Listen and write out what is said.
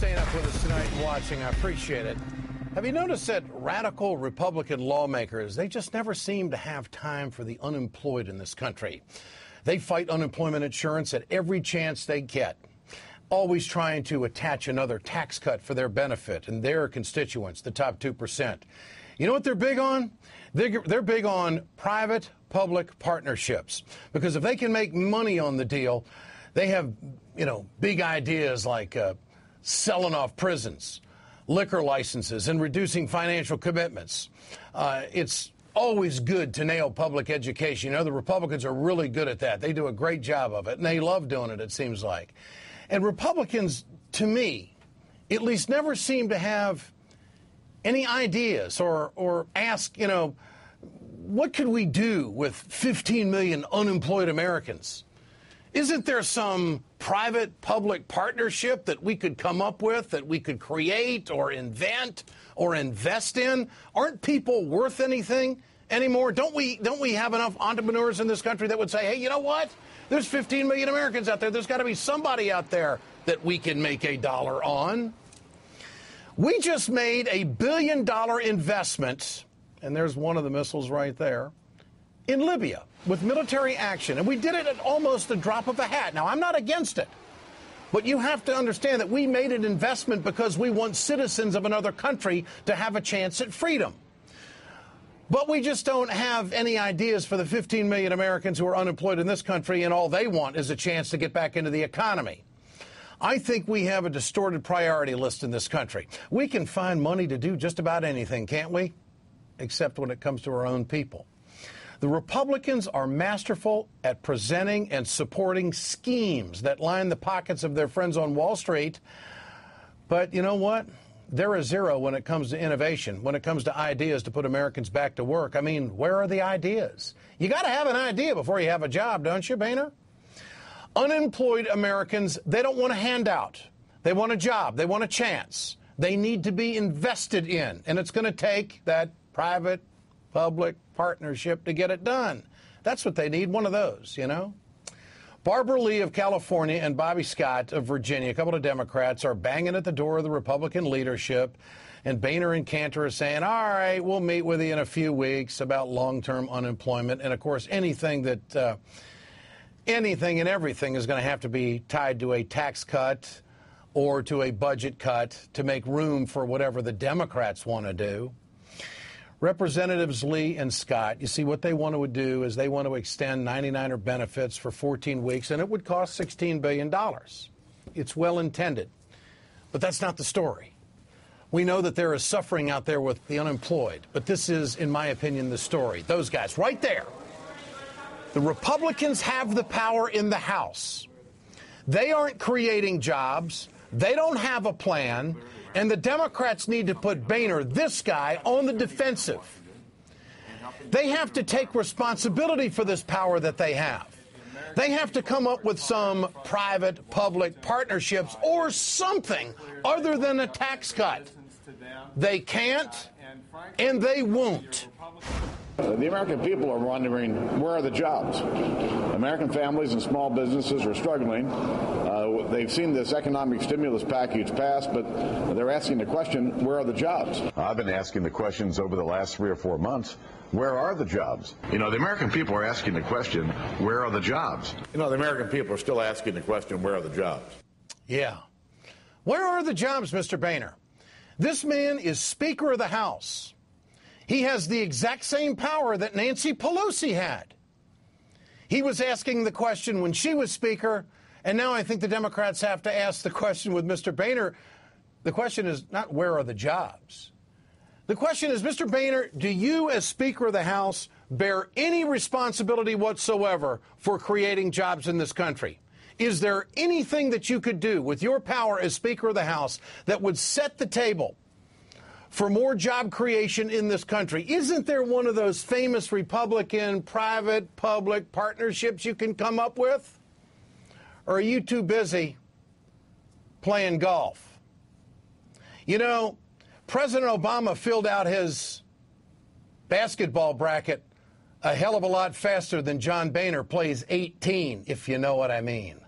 staying up with us tonight and watching. I appreciate it. Have you noticed that radical Republican lawmakers, they just never seem to have time for the unemployed in this country? They fight unemployment insurance at every chance they get, always trying to attach another tax cut for their benefit and their constituents, the top 2%. You know what they're big on? They're big on private-public partnerships, because if they can make money on the deal, they have, big ideas like selling off prisons, liquor licenses, and reducing financial commitments. It's always good to nail public education. The Republicans are really good at that. They do a great job of it, and they love doing it, it seems like. And Republicans, to me, at least never seem to have any ideas or ask, what could we do with 15 million unemployed Americans? Isn't there some private-public partnership that we could come up with, that we could create or invent or invest in? Aren't people worth anything anymore? Don't we have enough entrepreneurs in this country that would say, hey, you know what? There's 15 million Americans out there. There's got to be somebody out there that we can make a dollar on. We just made a $1 billion investment, and there's one of the missiles right there, in Libya with military action. And we did it at almost the drop of a hat. Now, I'm not against it, but you have to understand that we made an investment because we want citizens of another country to have a chance at freedom. But we just don't have any ideas for the 15 million Americans who are unemployed in this country, and all they want is a chance to get back into the economy. I think we have a distorted priority list in this country. We can find money to do just about anything, can't we? Except when it comes to our own people. The Republicans are masterful at presenting and supporting schemes that line the pockets of their friends on Wall Street. But you know what? They're a zero when it comes to innovation, when it comes to ideas to put Americans back to work. I mean, where are the ideas? You got to have an idea before you have a job, don't you, Boehner? Unemployed Americans, they don't want a handout. They want a job. They want a chance. They need to be invested in, and it's going to take that private-public partnership to get it done. That's what they need, one of those, Barbara Lee of California and Bobby Scott of Virginia, a couple of Democrats, are banging at the door of the Republican leadership, and Boehner and Cantor are saying, all right, we'll meet with you in a few weeks about long-term unemployment. And, of course, anything and everything is going to have to be tied to a tax cut or to a budget cut to make room for whatever the Democrats want to do. Representatives Lee and Scott, you see, what they want to do is they want to extend 99er benefits for 14 weeks, and it would cost $16 billion. It's well intended, but that's not the story. We know that there is suffering out there with the unemployed, but this is, in my opinion, the story. Those guys right there. The Republicans have the power in the House. They aren't creating jobs. They don't have a plan. And the Democrats need to put Boehner, this guy, on the defensive. They have to take responsibility for this power that they have. They have to come up with some private-public partnerships or something other than a tax cut. They can't, and they won't. The American people are wondering, where are the jobs? American families and small businesses are struggling. They've seen this economic stimulus package pass, but they're asking the question, where are the jobs? I've been asking the questions over the last 3 or 4 months. Where are the jobs? The American people are asking the question, where are the jobs? The American people are still asking the question, where are the jobs? Yeah. Where are the jobs, Mr. Boehner? This man is Speaker of the House. He has the exact same power that Nancy Pelosi had. He was asking the question when she was Speaker, and now I think the Democrats have to ask the question with Mr. Boehner. The question is not where are the jobs. The question is, Mr. Boehner, do you as Speaker of the House bear any responsibility whatsoever for creating jobs in this country? Is there anything that you could do with your power as Speaker of the House that would set the table for more job creation in this country? Isn't there one of those famous Republican private-public partnerships you can come up with? Or are you too busy playing golf? President Obama filled out his basketball bracket a hell of a lot faster than John Boehner plays 18, if you know what I mean.